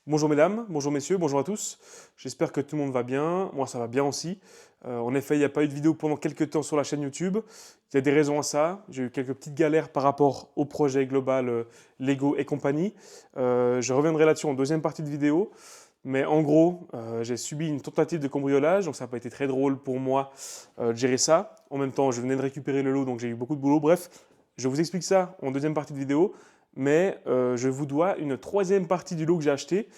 Bonjour mesdames, bonjour messieurs, bonjour à tous. J'espère que tout le monde va bien. Moi, ça va bien aussi. En effet, il n'y a pas eu de vidéo pendant quelques temps sur la chaîne YouTube. Il y a des raisons à ça. J'ai eu quelques petites galères par rapport au projet global Lego et compagnie. Je reviendrai là-dessus en deuxième partie de vidéo. Mais en gros, j'ai subi une tentative de cambriolage, donc ça n'a pas été très drôle pour moi de gérer ça. En même temps, je venais de récupérer le lot, donc j'ai eu beaucoup de boulot. Bref, je vous explique ça en deuxième partie de vidéo, mais je vous dois une troisième partie du lot que j'ai acheté.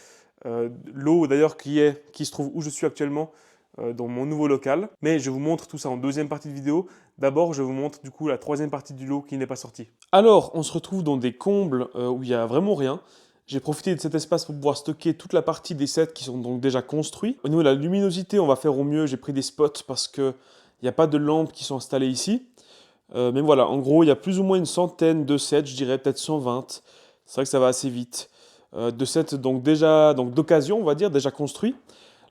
Lot d'ailleurs qui se trouve où je suis actuellement dans mon nouveau local. Mais je vous montre tout ça en deuxième partie de vidéo. D'abord, je vous montre du coup la troisième partie du lot qui n'est pas sortie. Alors, on se retrouve dans des combles où il n'y a vraiment rien. J'ai profité de cet espace pour pouvoir stocker toute la partie des sets qui sont donc déjà construits. Au niveau de la luminosité, on va faire au mieux. J'ai pris des spots parce qu'il n'y a pas de lampes qui sont installées ici. Mais voilà, en gros, il y a plus ou moins une centaine de sets, je dirais peut-être 120. C'est vrai que ça va assez vite. De sets donc déjà donc d'occasion, on va dire, déjà construits.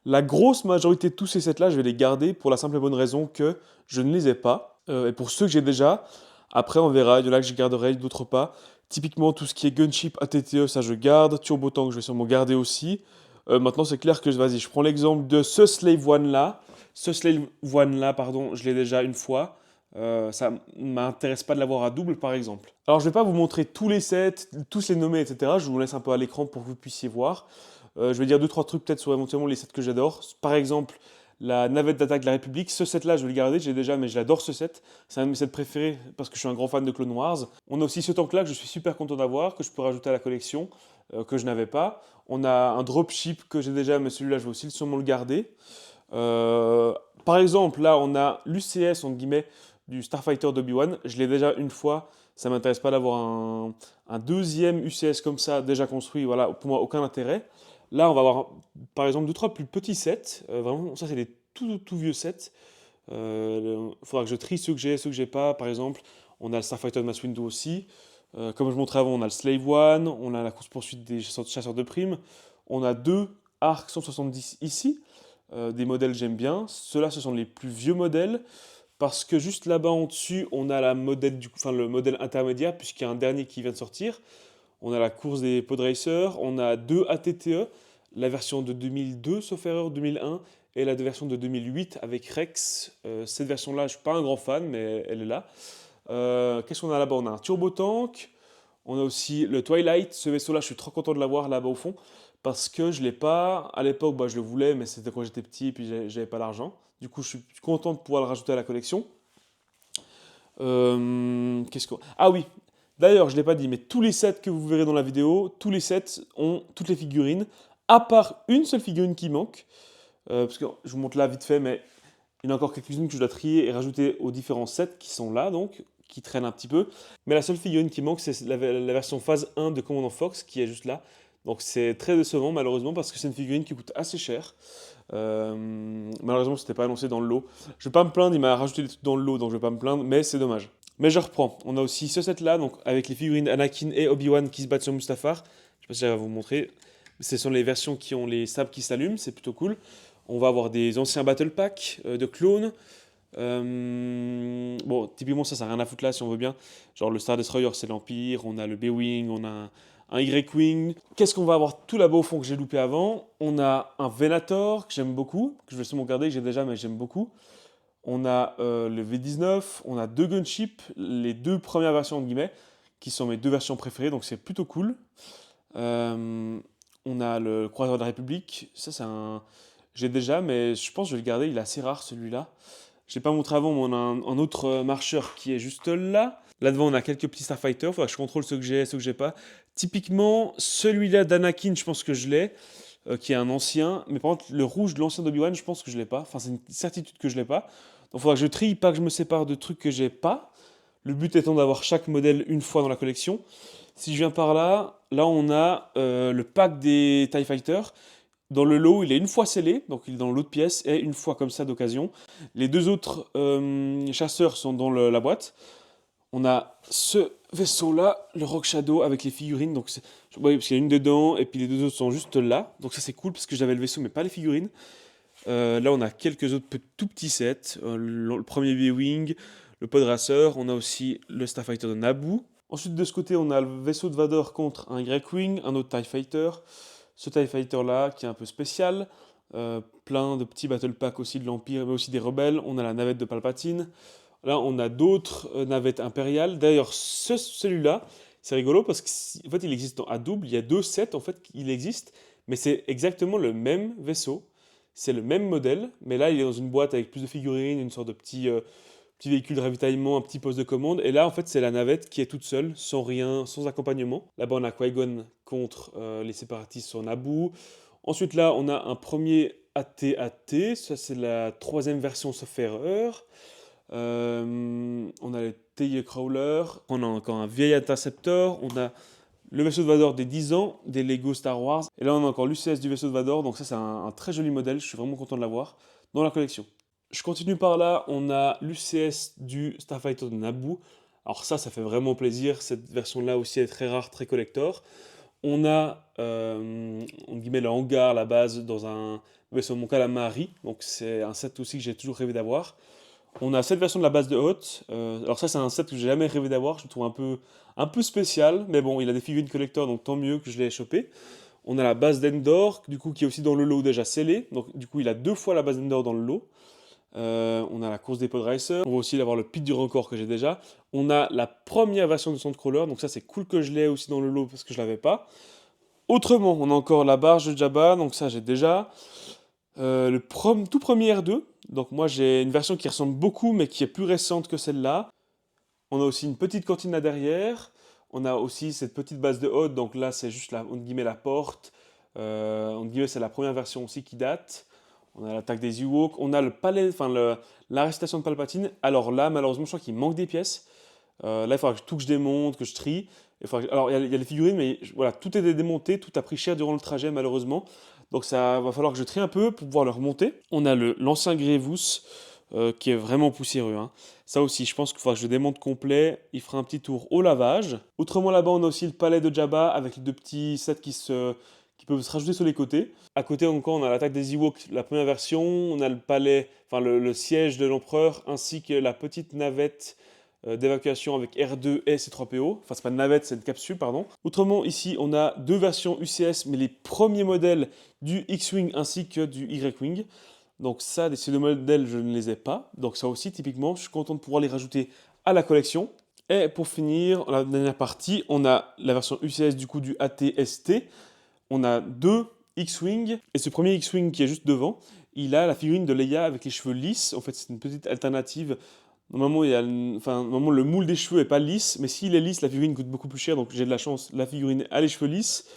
La grosse majorité de tous ces sets-là, je vais les garder pour la simple et bonne raison que je ne les ai pas. Et pour ceux que j'ai déjà, après on verra, il y en a que je garderai, d'autres pas. Typiquement tout ce qui est Gunship, ATTE, ça je garde. Turbo Tank, je vais sûrement garder aussi. Maintenant c'est clair que vas-y, je prends l'exemple de ce Slave One là. Ce Slave One là, pardon, je l'ai déjà une fois. Ça m'intéresse pas de l'avoir à double par exemple. Alors je vais pas vous montrer tous les sets, tous les nommer, etc. Je vous laisse un peu à l'écran pour que vous puissiez voir. Je vais dire deux trois trucs peut-être sur éventuellement les sets que j'adore. Par exemple, la navette d'attaque de la République. Ce set-là, je vais le garder, j'ai déjà, mais j'adore ce set. C'est un de mes sets préférés parce que je suis un grand fan de Clone Wars. On a aussi ce tank-là que je suis super content d'avoir, que je peux rajouter à la collection, que je n'avais pas. On a un dropship que j'ai déjà, mais celui-là, je vais aussi sûrement le garder. Euh, Par exemple, là, on a l'UCS, entre guillemets, du Starfighter d'Obi-Wan. Je l'ai déjà une fois. Ça ne m'intéresse pas d'avoir un deuxième UCS comme ça, déjà construit. Voilà, pour moi, aucun intérêt. Là, on va avoir, par exemple, deux, trois plus petits sets. Vraiment, ça, c'est des tout vieux sets. Il faudra que je trie ceux que j'ai pas. Par exemple, on a le Starfighter de Mass Windu aussi. Comme je montrais avant, on a le Slave One. On a la course-poursuite des chasseurs de primes. On a deux Arc 170 ici. Des modèles que j'aime bien. Ceux-là, ce sont les plus vieux modèles. Parce que juste là-bas en dessus, on a le modèle intermédiaire, puisqu'il y a un dernier qui vient de sortir. On a la course des pod racers, on a deux ATTE, la version de 2002, sauf erreur, 2001, et la version de 2008 avec Rex. Cette version-là, je ne suis pas un grand fan, mais elle est là. Qu'est-ce qu'on a là-bas? On a un turbo tank, on a aussi le Twilight. Ce vaisseau-là, je suis trop content de l'avoir là-bas au fond, parce que je ne l'ai pas. À l'époque, bah, je le voulais, mais c'était quand j'étais petit, et puis j'avais pas l'argent. Du coup, je suis content de pouvoir le rajouter à la collection. Qu'est-ce qu'on... Ah oui, d'ailleurs, je ne l'ai pas dit, mais tous les sets que vous verrez dans la vidéo, tous les sets ont toutes les figurines, à part une seule figurine qui manque. Parce que je vous montre là vite fait, mais il y en a encore quelques-unes que je dois trier et rajouter aux différents sets qui sont là, donc, qui traînent un petit peu. Mais la seule figurine qui manque, c'est la version phase 1 de Commandant Fox, qui est juste là. Donc c'est très décevant, malheureusement, parce que c'est une figurine qui coûte assez cher. Malheureusement, c'était pas annoncé dans le lot. Je vais pas me plaindre, il m'a rajouté des trucs dans le lot, donc je vais pas me plaindre, mais c'est dommage. Mais je reprends. On a aussi ce set là, donc avec les figurines Anakin et Obi-Wan qui se battent sur Mustafar. Je sais pas si j'arrive à vous montrer. Ce sont les versions qui ont les sabres qui s'allument, c'est plutôt cool. On va avoir des anciens battle packs de clones. Bon, typiquement ça n'a rien à foutre là si on veut bien. Genre le Star Destroyer c'est l'Empire, on a le B-Wing, on a un Y-Wing. Qu'est-ce qu'on va avoir tout là-bas au fond que j'ai loupé avant? On a un Venator que j'aime beaucoup, que je vais sûrement garder, que j'ai déjà mais j'aime beaucoup. On a le V19, on a deux gunships, les deux premières versions entre guillemets, qui sont mes deux versions préférées, donc c'est plutôt cool. On a le Croiseur de la République, ça c'est un... J'ai déjà, mais je pense que je vais le garder, il est assez rare celui-là. Je l'ai pas montré avant, mais on a un autre marcheur qui est juste là. Là devant, on a quelques petits Starfighters. Il faudra que je contrôle ceux que j'ai, ceux que j'ai pas. Typiquement, celui-là d'Anakin, je pense que je l'ai, qui est un ancien. Mais par contre, le rouge de l'ancien d'Obi-Wan, je pense que je l'ai pas. Enfin, c'est une certitude que je l'ai pas. Donc, il faudra que je trie, pas que je me sépare de trucs que j'ai pas. Le but étant d'avoir chaque modèle une fois dans la collection. Si je viens par là, là on a le pack des TIE Fighters. Dans le lot, il est une fois scellé, donc il est dans l'autre pièce, et une fois comme ça d'occasion. Les deux autres chasseurs sont dans la boîte. On a ce vaisseau-là, le Rock Shadow, avec les figurines. Donc ouais, parce qu'il y a une dedans, et puis les deux autres sont juste là. Donc ça c'est cool, parce que j'avais le vaisseau, mais pas les figurines. Là, on a quelques autres tout petits sets. Le premier B-Wing, le Pod Racer. On a aussi le Starfighter de Naboo. Ensuite, de ce côté, on a le vaisseau de Vador contre un Y-Wing, un autre TIE Fighter. ce TIE Fighter là qui est un peu spécial. Plein de petits battle packs aussi de l'Empire, mais aussi des rebelles. On a la navette de Palpatine. Là, on a d'autres navettes impériales. D'ailleurs, celui-là, c'est rigolo parce qu'en fait, il existe à double. Il y a 2 sets en fait qui existent, mais c'est exactement le même vaisseau. C'est le même modèle, mais là, il est dans une boîte avec plus de figurines, une sorte de petit véhicule de ravitaillement, un petit poste de commande. Et là, en fait, c'est la navette qui est toute seule, sans rien, sans accompagnement. Là-bas, on a Qui-Gon contre les séparatistes sur Naboo. Ensuite, là, on a un premier AT-AT. Ça, c'est la 3e version sauf erreur. On a le TIE Crawler. On a encore un vieil Interceptor. On a le vaisseau de Vador des 10 ans, des Lego Star Wars. Et là, on a encore l'UCS du vaisseau de Vador. Donc ça, c'est un très joli modèle. Je suis vraiment content de l'avoir dans la collection. Je continue par là. On a l'UCS du Starfighter de Naboo. Alors ça fait vraiment plaisir. Cette version-là aussi est très rare, très collector. On a, on guillemets, le hangar, la base, dans un vaisseau mon calamari. Donc c'est un set aussi que j'ai toujours rêvé d'avoir. On a cette version de la base de Hoth. Alors ça, c'est un set que j'ai jamais rêvé d'avoir. Je le trouve un peu spécial. Mais bon, il a des figurines collector, donc tant mieux que je l'ai chopé. On a la base d'Endor, du coup, qui est aussi dans le lot déjà scellé. Donc du coup, il a 2 fois la base d'Endor dans le lot. On a la course des Podracer. On va aussi avoir le pit du record que j'ai déjà. On a la première version de Sandcrawler. Donc ça, c'est cool que je l'ai aussi dans le lot parce que je l'avais pas. Autrement, on a encore la barge de Jabba. Donc ça, j'ai déjà. Tout premier R2. Donc moi, j'ai une version qui ressemble beaucoup, mais qui est plus récente que celle-là. On a aussi une petite cantine là derrière. On a aussi cette petite base de Hoth. Donc là, c'est juste la, entre guillemets, la porte. Entre guillemets, c'est la première version aussi qui date. On a l'attaque des Ewoks. On a le palais, enfin l'arrestation de Palpatine. Alors là, malheureusement, je crois qu'il manque des pièces. Là, il faudra que je démonte, que je trie. Alors, il y a les figurines, mais voilà, tout est démonté, tout a pris cher durant le trajet, malheureusement. Donc, ça va falloir que je trie un peu pour pouvoir le remonter. On a l'ancien Grievous, qui est vraiment poussiéreux, hein. Ça aussi, je pense qu'il faudra que je le démonte complet. Il fera un petit tour au lavage. Autrement, là-bas, on a aussi le palais de Jabba avec les 2 petits sets qui peuvent se rajouter sur les côtés. À côté encore, on a l'attaque des Ewoks, la première version. On a le palais, enfin le siège de l'empereur, ainsi que la petite navette d'évacuation avec R2 et C3PO. Enfin, c'est pas une navette, c'est une capsule, pardon. Autrement, ici, on a 2 versions UCS, mais les premiers modèles du X-Wing ainsi que du Y-Wing. Donc ça, ces 2 modèles, je ne les ai pas. Donc ça aussi, typiquement, je suis content de pouvoir les rajouter à la collection. Et pour finir, la dernière partie, on a la version UCS du coup du AT-ST. On a 2 X-Wing, et ce premier X-Wing qui est juste devant, il a la figurine de Leia avec les cheveux lisses. En fait, c'est une petite alternative. Normalement, normalement, le moule des cheveux est pas lisse, mais s'il est lisse, la figurine coûte beaucoup plus cher, donc j'ai de la chance. La figurine a les cheveux lisses.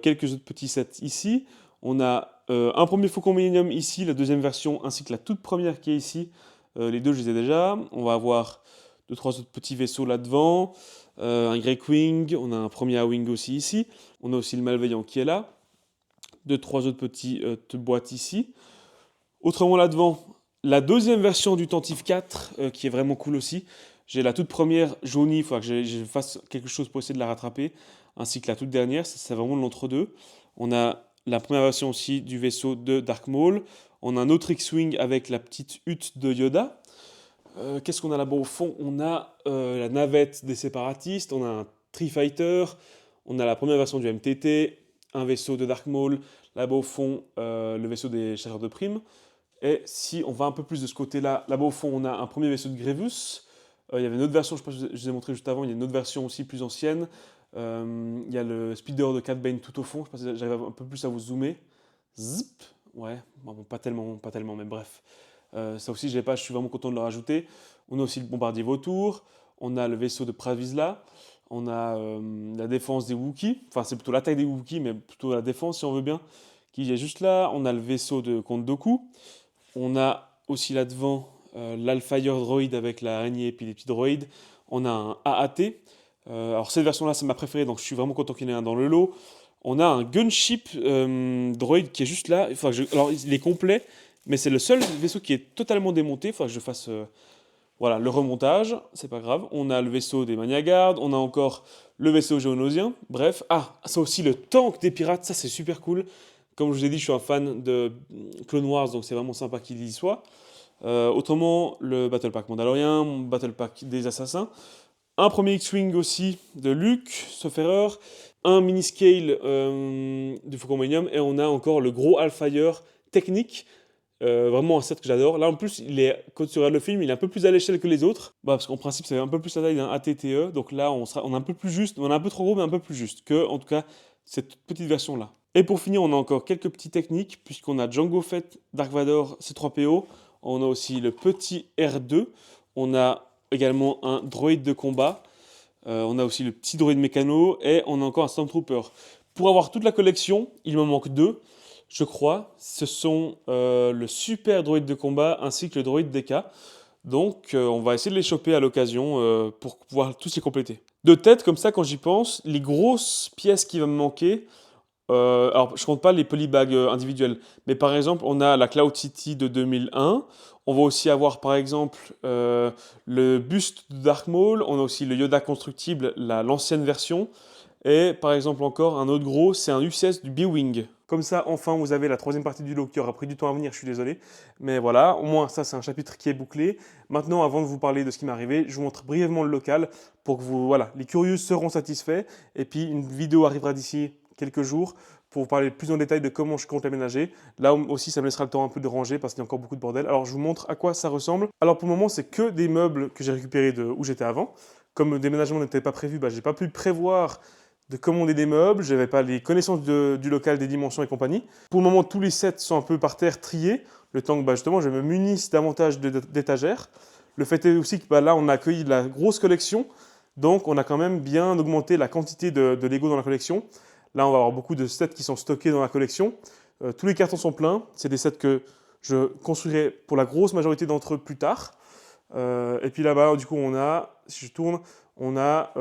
Quelques autres petits sets ici. On a un premier Faucon Millennium ici, la 2e version, ainsi que la toute première qui est ici. Les 2, je les ai déjà. On va avoir 2, 3 autres petits vaisseaux là devant. Un Grey-Wing, on a un premier A-Wing aussi ici. On a aussi le Malveillant qui est là. 2, 3 autres petites boîtes ici. Autrement là devant, la 2e version du Tantive 4 qui est vraiment cool aussi. J'ai la toute première jaunie, il faudra que je fasse quelque chose pour essayer de la rattraper, ainsi que la toute dernière, c'est vraiment l'entre-deux. On a la première version aussi du vaisseau de Dark Maul. On a un autre X-Wing avec la petite hutte de Yoda. Qu'est-ce qu'on a là-bas au fond? On a la navette des séparatistes, on a un TIE Fighter, on a la première version du MTT, un vaisseau de Dark Maul, là-bas au fond le vaisseau des chasseurs de primes. Et si on va un peu plus de ce côté-là, là-bas au fond, on a un premier vaisseau de Grievous. Il y avait une autre version, je sais pas, je vous ai montré juste avant, il y a une autre version aussi plus ancienne. Il y a le speeder de Cad Bane tout au fond, je sais pas si j'arrive un peu plus à vous zoomer. Zip, ouais, bon, pas tellement, mais bref. Ça aussi, je l'ai pas, je suis vraiment content de le rajouter. On a aussi le bombardier Vautour, on a le vaisseau de Pravisla, on a la défense des Wookiees, enfin c'est plutôt l'attaque des Wookiees, mais plutôt la défense si on veut bien, qui est juste là. On a le vaisseau de Count Dooku. On a aussi là devant l'Alfire Droid avec l'araignée et puis les petits droïdes. On a un AAT. Alors cette version-là, c'est ma préférée, donc je suis vraiment content qu'il y en ait un dans le lot. On a un Gunship Droid qui est juste là. Alors il est complet, mais c'est le seul vaisseau qui est totalement démonté. Il faudra que je fasse voilà, le remontage, c'est pas grave. On a le vaisseau des Magna on a encore le vaisseau géonosien. Bref, ça aussi le tank des pirates, ça c'est super cool. Comme je vous ai dit, je suis un fan de Clone Wars, donc c'est vraiment sympa qu'il y soit. Autrement, le Battle Pack Mandalorian, Battle Pack des Assassins. Un premier X-Wing aussi de Luke, sauf erreur. un mini scale du Faucon Millennium et on a encore le gros Alfire technique. Vraiment un set que j'adore. Là en plus, quand tu regardes le film, il est un peu plus à l'échelle que les autres. Bah, parce qu'en principe, c'est un peu plus la taille d'un ATTE. Donc là, on est un peu plus juste. On est un peu trop gros, mais un peu plus juste que, en tout cas, cette petite version-là. Et pour finir, on a encore quelques petites techniques, puisqu'on a Jango Fett Dark Vador C3PO. On a aussi le petit R2. On a également un droïde de combat. On a aussi le petit droïde mécano. Et on a encore un Stormtrooper. Pour avoir toute la collection, il m'en manque deux, je crois. Ce sont le super droïde de combat ainsi que le droïde DK. Donc on va essayer de les choper à l'occasion pour pouvoir tous les compléter. De tête, comme ça, quand j'y pense, les grosses pièces qui vont me manquer, alors je compte pas les polybags individuels, mais par exemple, on a la Cloud City de 2001. On va aussi avoir par exemple le buste de Dark Maul. On a aussi le Yoda constructible, l'ancienne version. Et par exemple encore un autre gros, c'est un UCS du B-Wing. Comme ça, enfin, vous avez la troisième partie du lot qui aura pris du temps à venir, je suis désolé. Mais voilà, au moins ça, c'est un chapitre qui est bouclé. Maintenant, avant de vous parler de ce qui m'est arrivé, je vous montre brièvement le local pour que vous, voilà, les curieux seront satisfaits. Et puis, une vidéo arrivera d'ici quelques jours pour vous parler plus en détail de comment je compte l'aménager. Là aussi, ça me laissera le temps un peu de ranger parce qu'il y a encore beaucoup de bordel. Alors, je vous montre à quoi ça ressemble. Alors, pour le moment, c'est que des meubles que j'ai récupérés de où j'étais avant. Comme le déménagement n'était pas prévu, j'ai pas pu prévoir de commander des meubles, je n'avais pas les connaissances du local, des dimensions et compagnie. Pour le moment, tous les sets sont un peu par terre triés, le temps que justement je me munisse davantage d'étagères. Le fait est aussi que là, on a accueilli la grosse collection, donc on a quand même bien augmenté la quantité de Lego dans la collection. Là, on va avoir beaucoup de sets qui sont stockés dans la collection. Tous les cartons sont pleins, c'est des sets que je construirai pour la grosse majorité d'entre eux plus tard. Et puis là-bas, du coup, on a, si je tourne, on a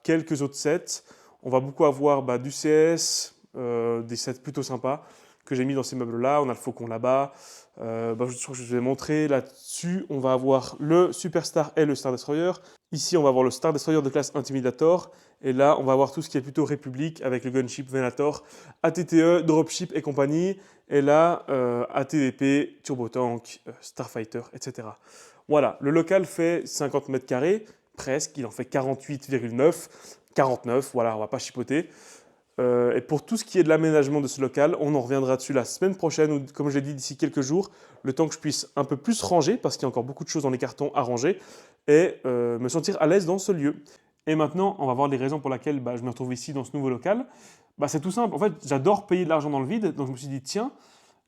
quelques autres sets. On va beaucoup avoir du CS, des sets plutôt sympas que j'ai mis dans ces meubles-là. On a le Faucon là-bas. Je crois que je vous ai montré là-dessus. On va avoir le Superstar et le Star Destroyer. Ici, on va avoir le Star Destroyer de classe Intimidator. Et là, on va avoir tout ce qui est plutôt République avec le Gunship Venator, ATTE, Dropship et compagnie. Et là, ATDP, Turbotank, Starfighter, etc. Voilà, le local fait 50 mètres carrés, presque, il en fait 48,9, 49, voilà, on va pas chipoter. Et pour tout ce qui est de l'aménagement de ce local, on en reviendra dessus la semaine prochaine, ou comme je l'ai dit, d'ici quelques jours, le temps que je puisse un peu plus ranger, parce qu'il y a encore beaucoup de choses dans les cartons à ranger, et me sentir à l'aise dans ce lieu. Et maintenant, on va voir les raisons pour lesquelles je me retrouve ici dans ce nouveau local. C'est tout simple, en fait, j'adore payer de l'argent dans le vide, donc je me suis dit, tiens,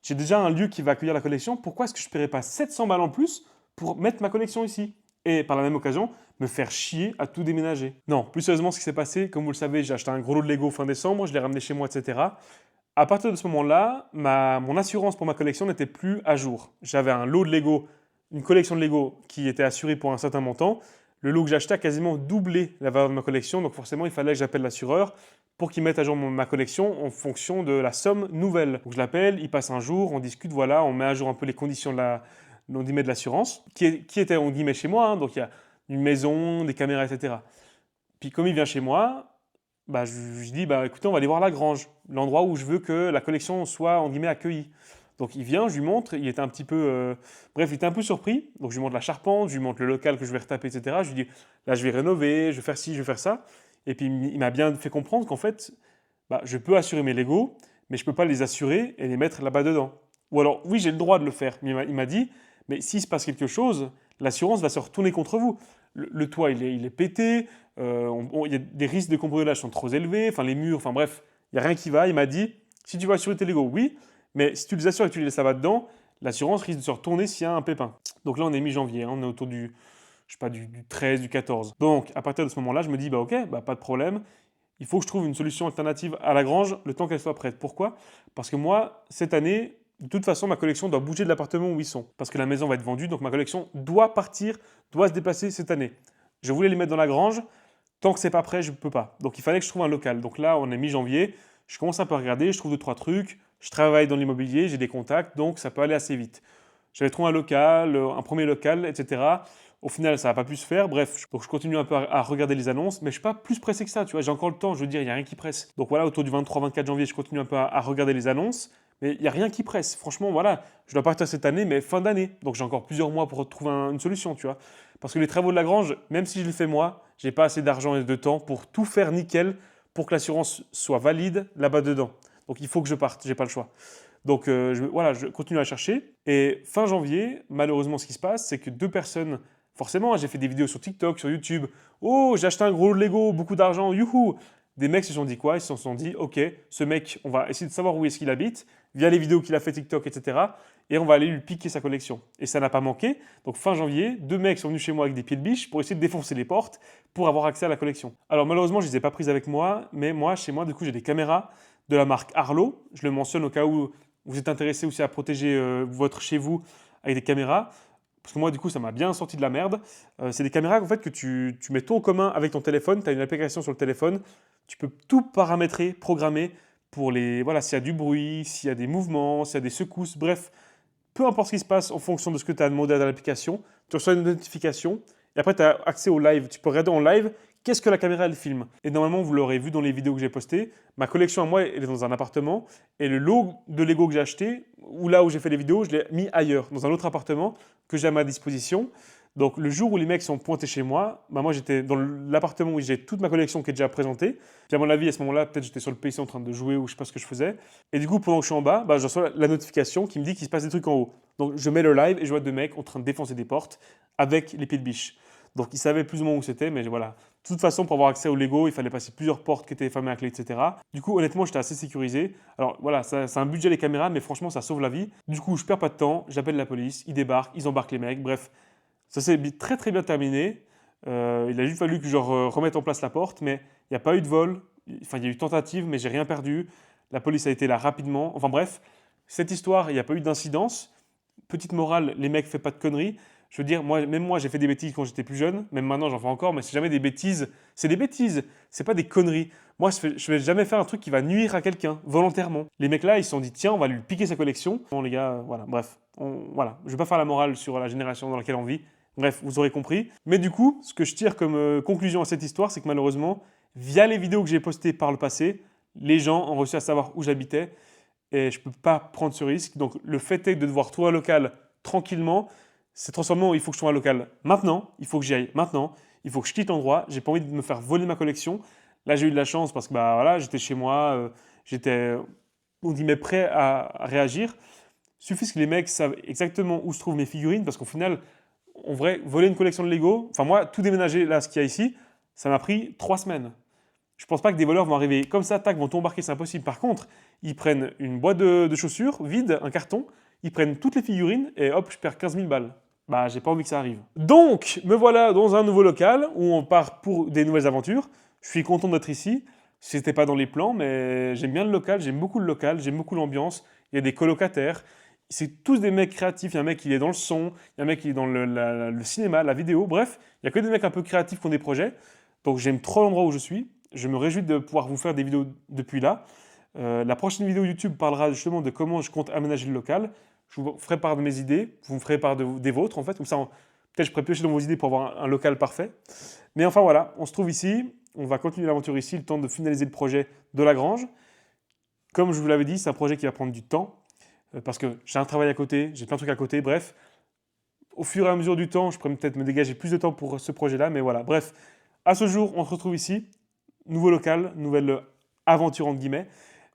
j'ai déjà un lieu qui va accueillir la collection, pourquoi est-ce que je ne paierais pas 700 balles en plus pour mettre ma collection ici? Et par la même occasion, me faire chier à tout déménager. Non, plus sérieusement, ce qui s'est passé, comme vous le savez, j'ai acheté un gros lot de Lego fin décembre, je l'ai ramené chez moi, etc. À partir de ce moment-là, mon assurance pour ma collection n'était plus à jour. J'avais un lot de Lego, une collection de Lego qui était assurée pour un certain montant. Le lot que j'achetais a quasiment doublé la valeur de ma collection, donc forcément, il fallait que j'appelle l'assureur pour qu'il mette à jour ma collection en fonction de la somme nouvelle. Donc je l'appelle, il passe un jour, on discute, voilà, on met à jour un peu les conditions de l'assurance, qui était, on guillemets, chez moi, hein, donc il y a une maison, des caméras, etc. Puis comme il vient chez moi, je dis, écoutez, on va aller voir la grange, l'endroit où je veux que la collection soit, en guillemets, accueillie. Donc il vient, je lui montre, il était un petit peu... bref, il était un peu surpris. Donc je lui montre la charpente, je lui montre le local que je vais retaper, etc. Je lui dis, là, je vais rénover, je vais faire ci, je vais faire ça. Et puis il m'a bien fait comprendre qu'en fait, je peux assurer mes Lego, mais je ne peux pas les assurer et les mettre là-bas dedans. Ou alors, oui, j'ai le droit de le faire, mais il m'a dit, mais s'il se passe quelque chose, l'assurance va se retourner contre vous. Le toit, il est pété, il y a des risques de cambriolage sont trop élevés, enfin les murs, enfin bref, il n'y a rien qui va. Il m'a dit, si tu veux assurer tes Lego, oui, mais si tu les assures et que tu les laisses là-bas dedans, l'assurance risque de se retourner s'il y a un pépin. Donc là, on est mi-janvier, hein, on est autour du, je sais pas, du 13, du 14. Donc à partir de ce moment-là, je me dis, ok, pas de problème, il faut que je trouve une solution alternative à la grange le temps qu'elle soit prête. Pourquoi? Parce que moi, cette année, de toute façon, ma collection doit bouger de l'appartement où ils sont. Parce que la maison va être vendue, donc ma collection doit partir, doit se déplacer cette année. Je voulais les mettre dans la grange. Tant que c'est pas prêt, je ne peux pas. Donc il fallait que je trouve un local. Donc là, on est mi-janvier. Je commence un peu à regarder, je trouve 2-3 trucs. Je travaille dans l'immobilier, j'ai des contacts, donc ça peut aller assez vite. J'avais trouvé un local, un premier local, etc. Au final, ça n'a pas pu se faire. Bref, donc je continue un peu à regarder les annonces, mais je ne suis pas plus pressé que ça. Tu vois, j'ai encore le temps. Je veux dire, il n'y a rien qui presse. Donc voilà, autour du 23-24 janvier, je continue un peu à regarder les annonces. Mais il n'y a rien qui presse. Franchement, voilà, je dois partir cette année, mais fin d'année. Donc j'ai encore plusieurs mois pour trouver une solution, tu vois. Parce que les travaux de la grange, même si je les fais moi, j'ai pas assez d'argent et de temps pour tout faire nickel pour que l'assurance soit valide là-bas dedans. Donc il faut que je parte, j'ai pas le choix. Donc voilà, je continue à chercher. Et fin janvier, malheureusement, ce qui se passe, c'est que 2 personnes, forcément, hein, j'ai fait des vidéos sur TikTok, sur YouTube. Oh, j'ai acheté un gros Lego, beaucoup d'argent, youhou! Des mecs se sont dit quoi? Ils se sont dit, ok, ce mec, on va essayer de savoir où est-ce qu'il habite, via les vidéos qu'il a fait TikTok, etc. Et on va aller lui piquer sa collection. Et ça n'a pas manqué. Donc fin janvier, 2 mecs sont venus chez moi avec des pieds de biche pour essayer de défoncer les portes pour avoir accès à la collection. Alors malheureusement, je ne les ai pas prises avec moi, mais moi, chez moi, du coup, j'ai des caméras de la marque Arlo. Je le mentionne au cas où vous êtes intéressé aussi à protéger votre chez vous avec des caméras. Parce que moi, du coup, ça m'a bien sorti de la merde. C'est des caméras en fait, que tu mets tout en commun avec ton téléphone. Tu as une application sur le téléphone. Tu peux tout paramétrer, programmer pour les. Voilà, s'il y a du bruit, s'il y a des mouvements, s'il y a des secousses, bref, peu importe ce qui se passe en fonction de ce que tu as demandé à l'application. Tu reçois une notification et après, tu as accès au live. Tu peux regarder en live qu'est-ce que la caméra elle filme. Et normalement, vous l'aurez vu dans les vidéos que j'ai postées. Ma collection à moi, elle est dans un appartement. Et le lot de Lego que j'ai acheté, ou là où j'ai fait les vidéos, je l'ai mis ailleurs, dans un autre appartement que j'ai à ma disposition. Donc le jour où les mecs sont pointés chez moi, bah moi j'étais dans l'appartement où j'ai toute ma collection qui est déjà présentée. Puis à mon avis, à ce moment-là, peut-être j'étais sur le PC en train de jouer ou je sais pas ce que je faisais. Et du coup, pendant que je suis en bas, bah, je reçois la notification qui me dit qu'il se passe des trucs en haut. Donc je mets le live et je vois 2 mecs en train de défoncer des portes avec les pieds de biche. Donc ils savaient plus ou moins où c'était, mais voilà. De toute façon, pour avoir accès au Lego, il fallait passer plusieurs portes qui étaient fermées à clé, etc. Du coup, honnêtement, j'étais assez sécurisé. Alors voilà, c'est un budget les caméras, mais franchement, ça sauve la vie. Du coup, je perds pas de temps, j'appelle la police, ils débarquent, ils embarquent les mecs. Bref, ça s'est très très bien terminé. Il a juste fallu que je remette en place la porte, mais il n'y a pas eu de vol. Enfin, il y a eu tentative, mais j'ai rien perdu. La police a été là rapidement. Enfin bref, cette histoire, il n'y a pas eu d'incidence. Petite morale, les mecs, faites pas de conneries. Je veux dire, même moi, j'ai fait des bêtises quand j'étais plus jeune. Même maintenant, j'en fais encore, mais c'est jamais des bêtises. C'est des bêtises, c'est pas des conneries. Moi, je vais jamais faire un truc qui va nuire à quelqu'un, volontairement. Les mecs là, ils se sont dit, tiens, on va lui piquer sa collection. Bon, les gars, voilà, bref. Voilà. Je vais pas faire la morale sur la génération dans laquelle on vit. Bref, vous aurez compris. Mais du coup, ce que je tire comme conclusion à cette histoire, c'est que malheureusement, via les vidéos que j'ai postées par le passé, les gens ont réussi à savoir où j'habitais et je ne peux pas prendre ce risque. Donc le fait est de devoir trouver un local tranquillement, c'est transformé en il faut que je trouve un local maintenant, il faut que j'y aille maintenant, il faut que je quitte l'endroit, j'ai pas envie de me faire voler ma collection. Là j'ai eu de la chance parce que bah, voilà, j'étais chez moi, j'étais on dit mais prêt à réagir. Suffit que les mecs savent exactement où se trouvent mes figurines parce qu'au final, en vrai, voler une collection de Lego, enfin moi, tout déménager là, ce qu'il y a ici, ça m'a pris 3 semaines. Je pense pas que des voleurs vont arriver comme ça, tac, vont tout embarquer, c'est impossible. Par contre, ils prennent une boîte de chaussures vide, un carton, ils prennent toutes les figurines et hop, je perds 15 000 balles. Bah, j'ai pas envie que ça arrive. Donc, me voilà dans un nouveau local où on part pour des nouvelles aventures. Je suis content d'être ici. C'était pas dans les plans, mais j'aime bien le local, j'aime beaucoup le local, j'aime beaucoup l'ambiance. Il y a des colocataires. C'est tous des mecs créatifs. Il y a un mec qui est dans le son, il y a un mec qui est dans le cinéma, la vidéo. Bref, il y a que des mecs un peu créatifs qui ont des projets. Donc, j'aime trop l'endroit où je suis. Je me réjouis de pouvoir vous faire des vidéos depuis là. La prochaine vidéo YouTube parlera justement de comment je compte aménager le local. Je vous ferai part de mes idées, vous me ferez part des vôtres en fait. Comme ça, peut-être je pourrai piocher dans vos idées pour avoir un local parfait. Mais enfin voilà, on se trouve ici. On va continuer l'aventure ici, le temps de finaliser le projet de la grange. Comme je vous l'avais dit, c'est un projet qui va prendre du temps. Parce que j'ai un travail à côté, j'ai plein de trucs à côté. Bref, au fur et à mesure du temps, je pourrais peut-être me dégager plus de temps pour ce projet-là. Mais voilà, bref, à ce jour, on se retrouve ici. Nouveau local, nouvelle aventure entre guillemets.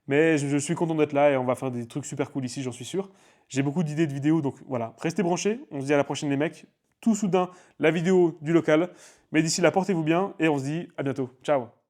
Mais je suis content d'être là et on va faire des trucs super cool ici, j'en suis sûr. J'ai beaucoup d'idées de vidéos, donc voilà, restez branchés. On se dit à la prochaine les mecs. Tout soudain, la vidéo du local. Mais d'ici là, portez-vous bien et on se dit à bientôt. Ciao.